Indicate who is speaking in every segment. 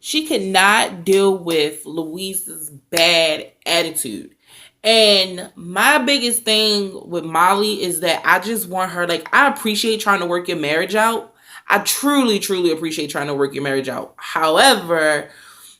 Speaker 1: she could not deal with Louise's bad attitude. And my biggest thing with Molly is that I just want her, like, I appreciate trying to work your marriage out. I truly, truly appreciate trying to work your marriage out. However,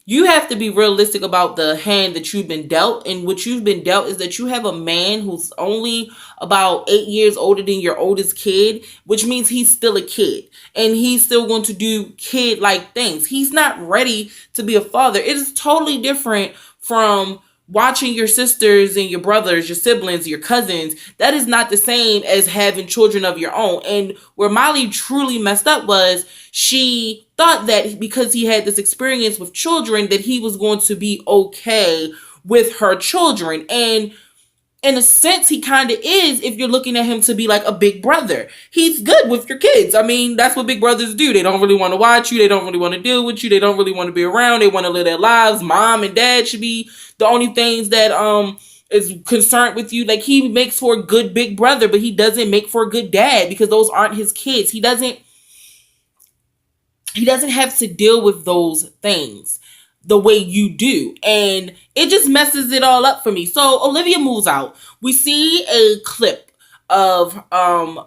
Speaker 1: you have to be realistic about the hand that you've been dealt. And what you've been dealt is that you have a man who's only about 8 years older than your oldest kid, which means he's still a kid and he's still going to do kid like things. He's not ready to be a father. It is totally different from watching your sisters and your brothers, your siblings, your cousins. That is not the same as having children of your own. And where Molly truly messed up was she thought that because he had this experience with children that he was going to be okay with her children. And in a sense, he kind of is if you're looking at him to be like a big brother. He's good with your kids. I mean, that's what big brothers do. They don't really want to watch you. They don't really want to deal with you. They don't really want to be around. They want to live their lives. Mom and dad should be the only things that is concerned with you. Like, he makes for a good big brother, but he doesn't make for a good dad because those aren't his kids. He doesn't have to deal with those things the way you do. And it just messes it all up for me. So Olivia moves out. We see a clip of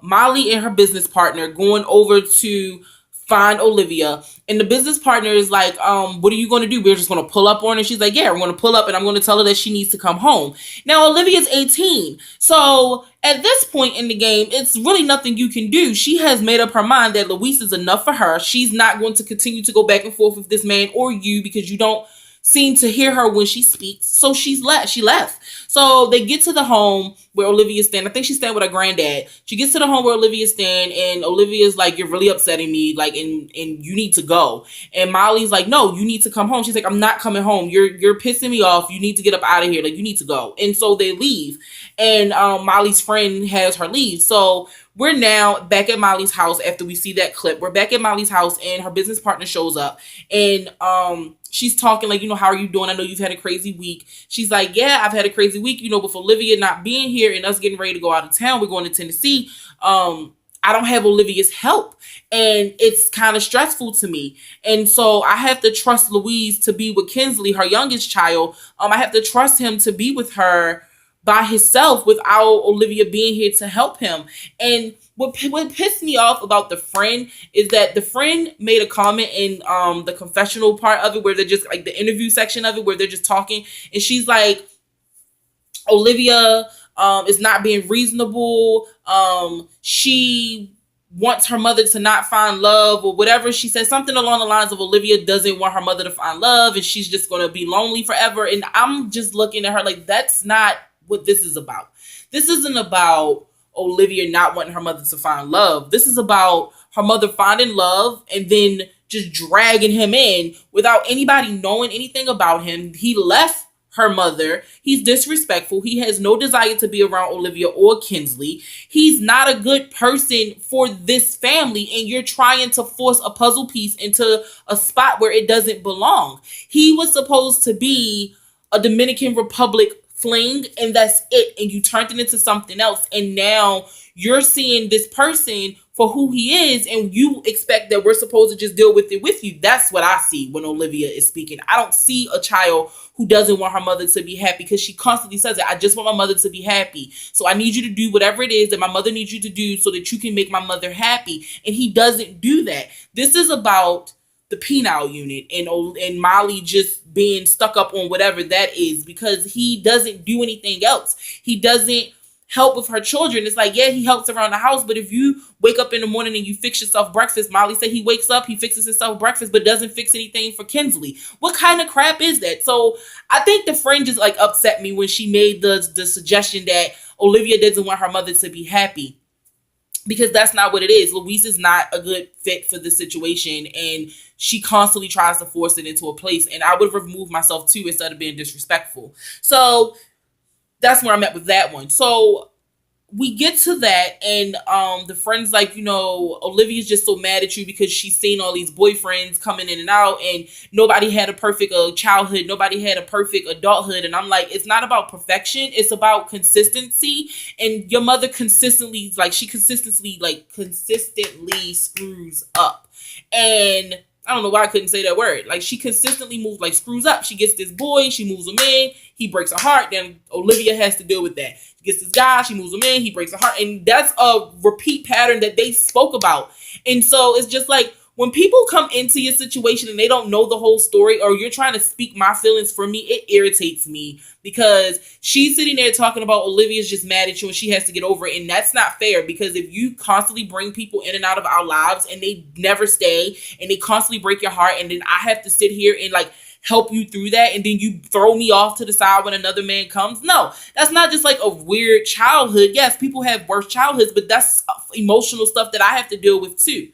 Speaker 1: Molly and her business partner going over to find Olivia. And the business partner is like, what are you going to do? We're just going to pull up on her. And she's like, yeah, we're going to pull up and I'm going to tell her that she needs to come home. Now, Olivia's 18. So at this point in the game, it's really nothing you can do. She has made up her mind that Luis is enough for her. She's not going to continue to go back and forth with this man or you because you don't seem to hear her when she speaks. So she left. So they get to the home where Olivia's staying. I think she's staying with her granddad. She gets to the home where Olivia's staying, and Olivia's like, you're really upsetting me, like, and you need to go. And Molly's like, no, you need to come home. She's like, I'm not coming home. You're pissing me off. You need to get up out of here. Like, you need to go. And so they leave. And Molly's friend has her leave. So we're now back at Molly's house after we see that clip. We're back at Molly's house, and her business partner shows up. And she's talking like, how are you doing? I know you've had a crazy week. She's like, yeah, I've had a crazy week, with Olivia not being here and us getting ready to go out of town. We're going to Tennessee. I don't have Olivia's help, and it's kind of stressful to me. And so I have to trust Louise to be with Kinsley, her youngest child. I have to trust him to be with her by himself without Olivia being here to help him. And what pissed me off about the friend is that the friend made a comment in the confessional part of it where they're just like the interview section of it where they're just talking, and she's like, Olivia is not being reasonable. She wants her mother to not find love or whatever. She said something along the lines of Olivia doesn't want her mother to find love and she's just going to be lonely forever. And I'm just looking at her like, that's not what this is about. This isn't about Olivia not wanting her mother to find love. This is about her mother finding love and then just dragging him in without anybody knowing anything about him. He left her mother. He's disrespectful. He has no desire to be around Olivia or Kinsley. He's not a good person for this family, and you're trying to force a puzzle piece into a spot where it doesn't belong. He was supposed to be a Dominican Republic fling, and that's it, and you turned it into something else, and now you're seeing this person for who he is, and you expect that we're supposed to just deal with it with you. That's what I see when Olivia is speaking. I don't see a child who doesn't want her mother to be happy, because she constantly says it. I just want my mother to be happy. So I need you to do whatever it is that my mother needs you to do so that you can make my mother happy. And he doesn't do that. This is about the penile unit and Molly just being stuck up on whatever that is, because he doesn't do anything else. He doesn't help with her children. It's like, yeah, he helps around the house, but if you wake up in the morning and you fix yourself breakfast, Molly said he wakes up, he fixes himself breakfast, but doesn't fix anything for Kinsley. What kind of crap is that? So I think the friend just like upset me when she made the suggestion that Olivia doesn't want her mother to be happy, because that's not what it is. Louise is not a good fit for the situation, and she constantly tries to force it into a place, and I would remove myself too instead of being disrespectful. So that's where I'm at with that one. So we get to that, and the friend's like, Olivia's just so mad at you because she's seen all these boyfriends coming in and out, and nobody had a perfect childhood, nobody had a perfect adulthood. And I'm like, it's not about perfection, it's about consistency. And your mother consistently screws up. And I don't know why I couldn't say that word. Like, she consistently moves, like, screws up. She gets this boy, she moves him in, he breaks her heart. Then Olivia has to deal with that. She gets this guy, she moves him in, he breaks her heart. And that's a repeat pattern that they spoke about. And so it's just like, when people come into your situation and they don't know the whole story, or you're trying to speak my feelings for me, it irritates me, because she's sitting there talking about Olivia's just mad at you and she has to get over it. And that's not fair, because if you constantly bring people in and out of our lives and they never stay and they constantly break your heart, and then I have to sit here and like help you through that, and then you throw me off to the side when another man comes. No, that's not just like a weird childhood. Yes, people have worse childhoods, but that's emotional stuff that I have to deal with too.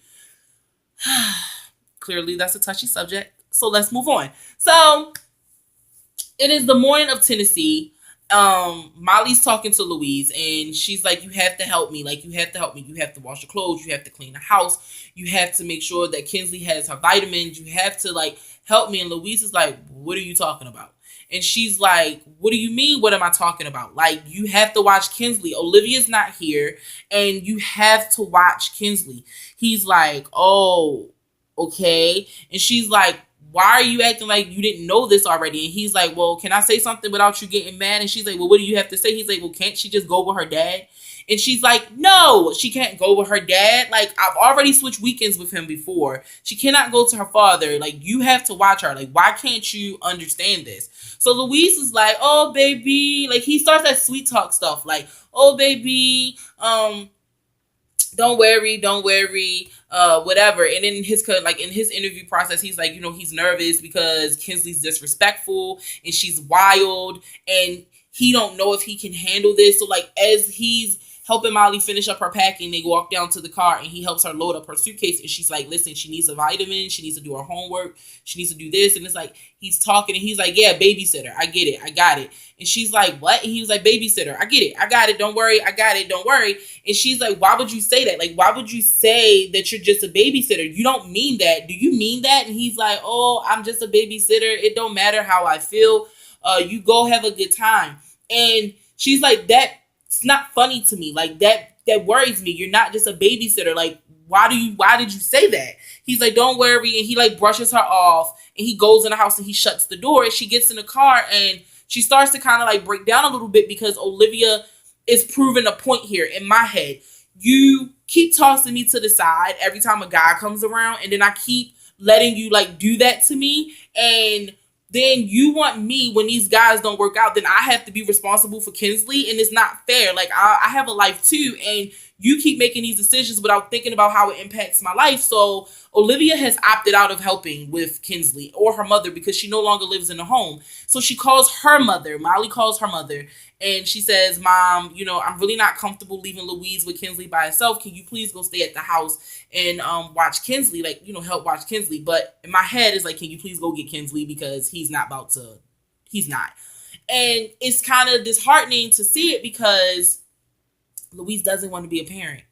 Speaker 1: Clearly, that's a touchy subject. So let's move on. So it is the morning of Tennessee. Molly's talking to Louise, and she's like, you have to help me. Like, you have to help me. You have to wash the clothes. You have to clean the house. You have to make sure that Kinsley has her vitamins. You have to, like, help me. And Louise is like, what are you talking about? And she's like, what do you mean? What am I talking about? Like, you have to watch Kinsley. Olivia's not here, and you have to watch Kinsley. He's like, oh, okay. And she's like, why are you acting like you didn't know this already? And he's like, well, can I say something without you getting mad? And she's like, well, what do you have to say? He's like, well, can't she just go with her dad? And she's like, no, she can't go with her dad. Like, I've already switched weekends with him before. She cannot go to her father. Like, you have to watch her. Like, why can't you understand this? So Louise is like, oh, baby. Like, he starts that sweet talk stuff. Like, oh, baby, don't worry, whatever. And in his interview process, he's like, he's nervous because Kinsley's disrespectful and she's wild and he don't know if he can handle this. So like, as he's helping Molly finish up her packing, they walk down to the car and he helps her load up her suitcase. And she's like, listen, she needs a vitamin. She needs to do her homework. She needs to do this. And it's like, he's talking and he's like, yeah, babysitter. I get it. I got it. And she's like, what? And he was like, babysitter. I get it. I got it. Don't worry. I got it. Don't worry. And she's like, why would you say that? Like, why would you say that you're just a babysitter? You don't mean that. Do you mean that? And he's like, oh, I'm just a babysitter. It don't matter how I feel. You go have a good time. And she's like, that's not funny to me. Like, that worries me. You're not just a babysitter. Like, why did you say that? He's like, don't worry. And he like brushes her off and he goes in the house and he shuts the door and she gets in the car and she starts to kind of like break down a little bit because Olivia is proving a point here in my head. You keep tossing me to the side every time a guy comes around, and then I keep letting you like do that to me, and then you want me, when these guys don't work out, then I have to be responsible for Kinsley, and it's not fair. Like, I have a life too, and you keep making these decisions without thinking about how it impacts my life. So Olivia has opted out of helping with Kinsley or her mother because she no longer lives in the home. So she calls her mother. Molly calls her mother and she says, Mom, I'm really not comfortable leaving Louise with Kinsley by herself. Can you please go stay at the house and watch Kinsley? Like, help watch Kinsley. But in my head, it's like, can you please go get Kinsley because he's not. And it's kind of disheartening to see it because Louise doesn't want to be a parent.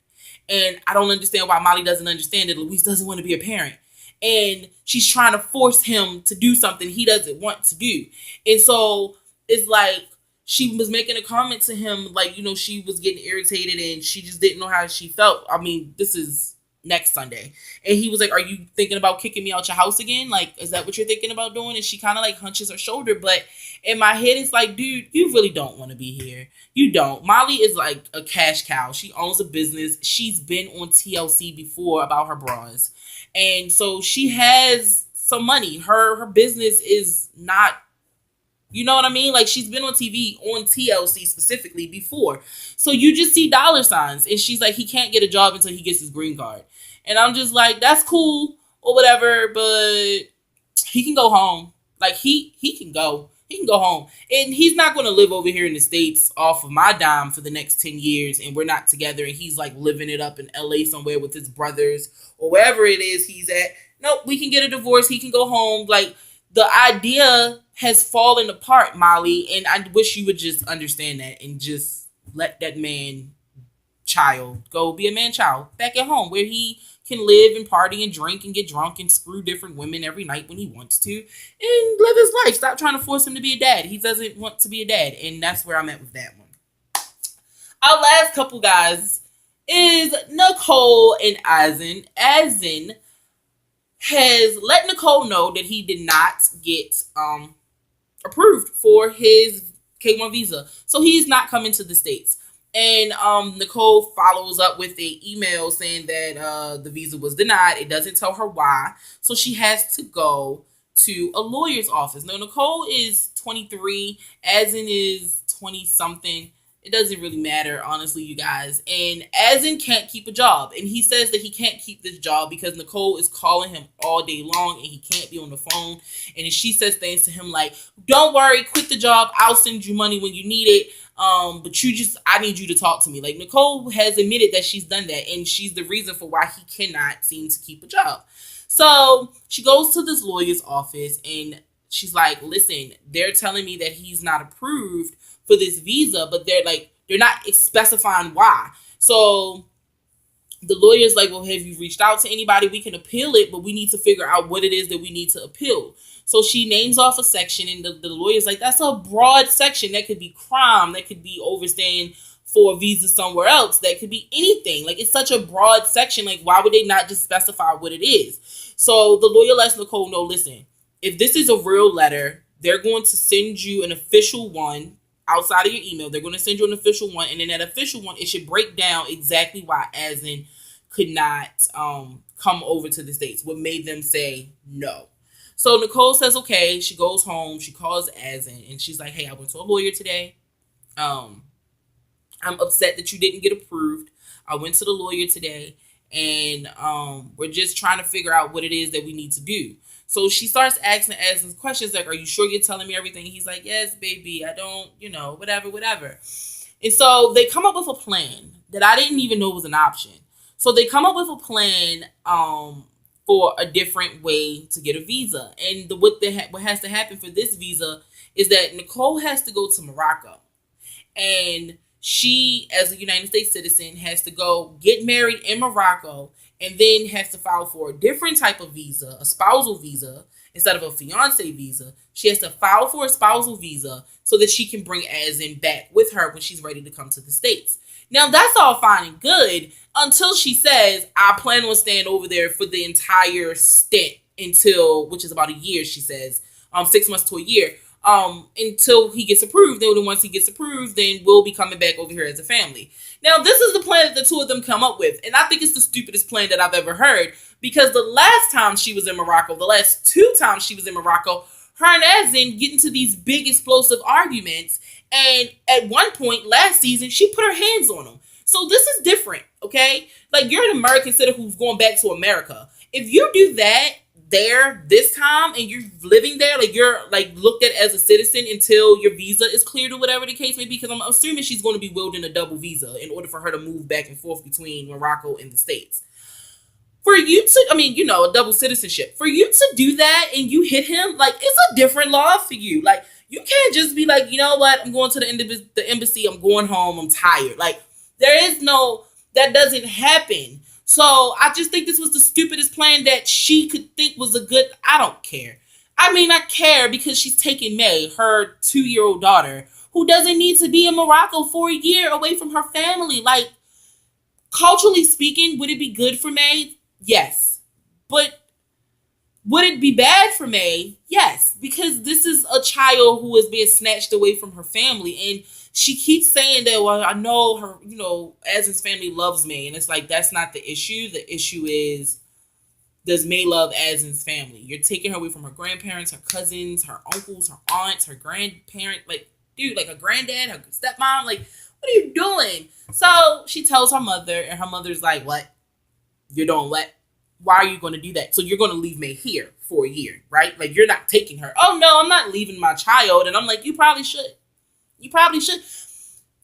Speaker 1: And I don't understand why Molly doesn't understand that Louise doesn't want to be a parent. And she's trying to force him to do something he doesn't want to do. And so it's like she was making a comment to him, like, she was getting irritated and she just didn't know how she felt. I mean, this is next Sunday. And he was like, are you thinking about kicking me out your house again? Like, is that what you're thinking about doing? And she kind of like hunches her shoulder. But in my head, it's like, dude, you really don't want to be here. You don't. Molly is like a cash cow. She owns a business. She's been on TLC before about her bras. And so she has some money. Her business is not, you know what I mean? Like, she's been on TV, on TLC specifically before. So you just see dollar signs. And she's like, he can't get a job until he gets his green card. And I'm just like, that's cool or whatever, but he can go home. Like, he can go. He can go home. And he's not going to live over here in the States off of my dime for the next 10 years. And we're not together. And he's like living it up in LA somewhere with his brothers or wherever it is he's at. Nope, we can get a divorce. He can go home. Like, the idea has fallen apart, Molly. And I wish you would just understand that and just let that man-child go be a man-child back at home where he can live and party and drink and get drunk and screw different women every night when he wants to and live his life. Stop trying to force him to be a dad. He doesn't want to be a dad. And that's where I'm at with that one. Our last couple, guys, is Nicole and Asin. Asin has let Nicole know that he did not get approved for his K1 visa. So he's not coming to the States. And Nicole follows up with an email saying that the visa was denied. It doesn't tell her why. So she has to go to a lawyer's office. Now, Nicole is 23, Asin is 20 something. It doesn't really matter, honestly, you guys. And Asin can't keep a job. And he says that he can't keep this job because Nicole is calling him all day long and he can't be on the phone. And she says things to him like, don't worry, quit the job. I'll send you money when you need it. But I need you to talk to me. Like, Nicole has admitted that she's done that. And she's the reason for why he cannot seem to keep a job. So she goes to this lawyer's office and she's like, listen, they're telling me that he's not approved for this visa, but they're not specifying why. So the lawyer's like, well, have you reached out to anybody? We can appeal it, but we need to figure out what it is that we need to appeal. So she names off a section, and the lawyer's like, that's a broad section. That could be crime. That could be overstaying for a visa somewhere else. That could be anything. Like, it's such a broad section. Like, why would they not just specify what it is? So the lawyer lets Nicole know, listen, if this is a real letter, they're going to send you an official one outside of your email. They're going to send you an official one, and in that official one, it should break down exactly why Asin could not come over to the States. What made them say no? So Nicole says, okay. She goes home. She calls Asin, and she's like, hey, I went to a lawyer today. I'm upset that you didn't get approved. I went to the lawyer today, and we're just trying to figure out what it is that we need to do. So she starts asking questions like, are you sure you're telling me everything? He's like, yes, baby, I don't, whatever. And so they come up with a plan that I didn't even know was an option. So they come up with a plan for a different way to get a visa. And what has to happen for this visa is that Nicole has to go to Morocco. And she, as a United States citizen, has to go get married in Morocco and then has to file for a different type of visa, a spousal visa, instead of a fiancé visa. She has to file for a spousal visa so that she can bring Asin back with her when she's ready to come to the States. Now, that's all fine and good until she says, I plan on staying over there for the entire stint until, which is about a year, she says, 6 months to a year. Until he gets approved. Then once he gets approved, then we'll be coming back over here as a family. Now, this is the plan that the two of them come up with. And I think it's the stupidest plan that I've ever heard. Because the last time she was in Morocco, the last 2 times she was in Morocco, her and Asin get into these big explosive arguments. And at one point last season, she put her hands on him. So this is different, okay? Like, you're an American citizen who's going back to America. If you do that there this time and you're living there, like, you're like looked at as a citizen until your visa is cleared or whatever the case may be, because I'm assuming she's going to be wielding a double visa in order for her to move back and forth between Morocco and the States. For you to, a double citizenship, for you to do that and you hit him, like, it's a different law for you. Like, you can't just be like, you know what, I'm going to the embassy, I'm going home, I'm tired. Like, that doesn't happen. So I just think this was the stupidest plan that she could think was a good. I don't care. I care because she's taking May, her 2-year-old daughter, who doesn't need to be in Morocco for a year away from her family. Like, culturally speaking, would it be good for May? Yes. But would it be bad for May? Yes. Because this is a child who is being snatched away from her family. And she keeps saying that, well, I know her, Asin's family loves May. And it's like, that's not the issue. The issue is, does May love Asin's family? You're taking her away from her grandparents, her cousins, her uncles, her aunts, her grandparent. Like, dude, like her granddad, her stepmom. Like, what are you doing? So she tells her mother, and her mother's like, what? You're doing what? Why are you going to do that? So you're going to leave May here for a year, right? Like, you're not taking her. Oh, no, I'm not leaving my child. And I'm like, you probably should. You probably should.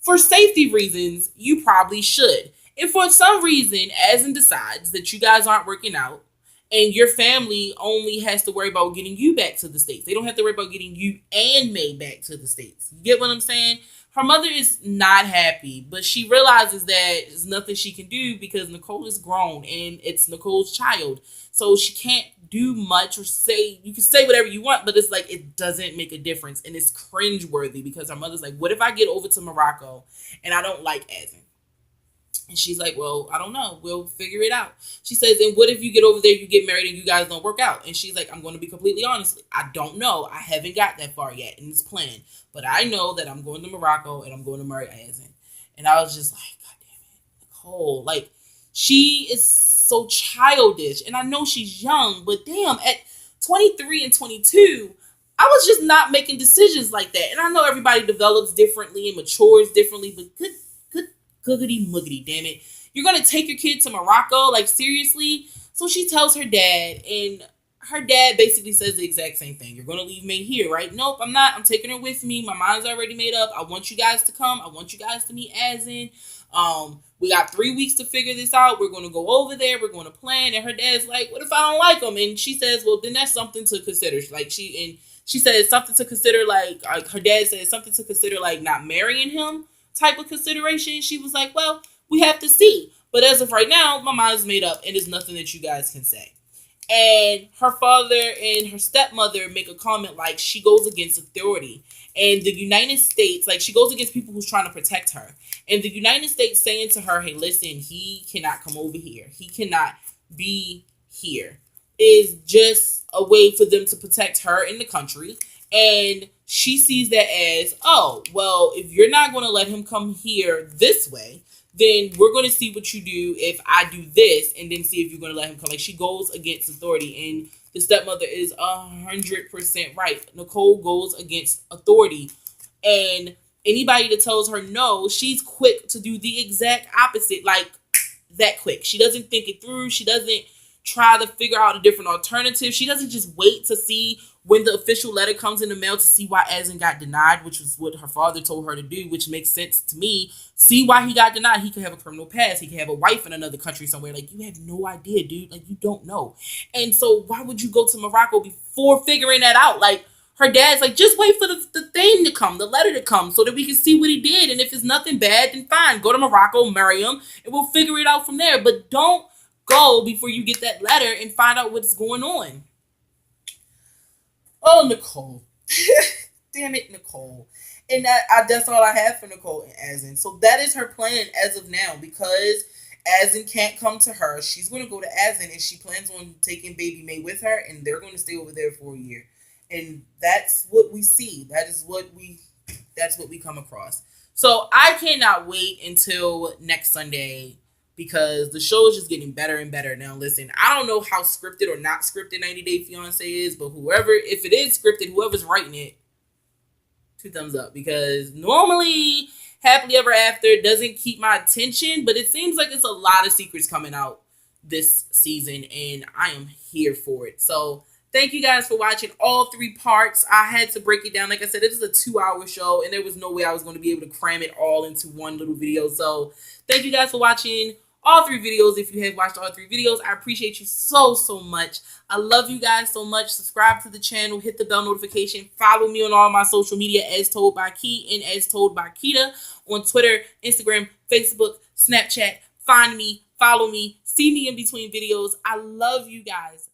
Speaker 1: For safety reasons, you probably should. If for some reason Asin decides that you guys aren't working out and your family only has to worry about getting you back to the States, they don't have to worry about getting you and May back to the States. You get what I'm saying? Her mother is not happy, but she realizes that there's nothing she can do because Nicole is grown and it's Nicole's child. So she can't do much or say, you can say whatever you want, but it's like, it doesn't make a difference. And it's cringeworthy because her mother's like, what if I get over to Morocco and I don't like Asin? And she's like, well, I don't know. We'll figure it out. She says, and what if you get over there, you get married, and you guys don't work out? And she's like, I'm going to be completely honest. I don't know. I haven't got that far yet in this plan. But I know that I'm going to Morocco, and I'm going to marry Azin. And I was just like, God damn it, Nicole. Like, she is so childish. And I know she's young, but damn, at 23 and 22, I was just not making decisions like that. And I know everybody develops differently and matures differently, but good googity muggity, damn it. You're gonna take your kid to Morocco? Like, seriously? So she tells her dad, and her dad basically says the exact same thing. You're gonna leave May here, right? Nope, I'm not. I'm taking her with me. My mind's already made up. I want you guys to come. I want you guys to meet Azin. We got 3 weeks to figure this out. We're gonna go over there. We're gonna plan. And her dad's like, what if I don't like him? And she says, well, then that's something to consider. Like, she said something to consider, like her dad said something to consider, like not marrying him type of consideration. She was like, well, we have to see. But as of right now, my mind's made up and there's nothing that you guys can say. And her father and her stepmother make a comment like she goes against authority. And the United States, like she goes against people who's trying to protect her. And the United States saying to her, hey, listen, he cannot come over here. He cannot be here, is just a way for them to protect her in the country. And she sees that as, oh, well, if you're not going to let him come here this way, then we're going to see what you do if I do this, and then see if you're going to let him come. Like, she goes against authority, and the stepmother is 100% right. Nicole goes against authority, and anybody that tells her no, she's quick to do the exact opposite, like that quick. She doesn't think it through. She doesn't try to figure out a different alternative. She doesn't just wait to see when the official letter comes in the mail to see why Azin got denied, which was what her father told her to do, which makes sense to me. See why he got denied. He could have a criminal past. He could have a wife in another country somewhere. Like, you have no idea, dude. Like, you don't know. And so why would you go to Morocco before figuring that out? Like, her dad's like, just wait for the thing to come, the letter to come, so that we can see what he did. And if it's nothing bad, then fine. Go to Morocco, marry him, and we'll figure it out from there. But don't go before you get that letter and find out what's going on. Oh, Nicole. Damn it, Nicole. And that's all I have for Nicole and Azin. So that is her plan as of now, because Azin can't come to her. She's going to go to Azin, and she plans on taking baby May with her, and they're going to stay over there for a year. And that's what we see. That's what we come across. So I cannot wait until next Sunday, because the show is just getting better and better. Now, listen, I don't know how scripted or not scripted 90 Day Fiancé is, but if it is scripted, whoever's writing it, 2 thumbs up, because normally Happily Ever After doesn't keep my attention, but it seems like it's a lot of secrets coming out this season, and I am here for it. So thank you guys for watching all 3 parts. I had to break it down. Like I said, it is a 2-hour show, and there was no way I was going to be able to cram it all into one little video. So thank you guys for watching all 3 videos. If you have watched all 3 videos, I appreciate you so much. I love you guys so much. Subscribe to the channel, hit the bell notification, follow me on all my social media as told by Key and as told by Keita on Twitter, Instagram, Facebook, Snapchat. Find me, follow me, see me in between videos. I love you guys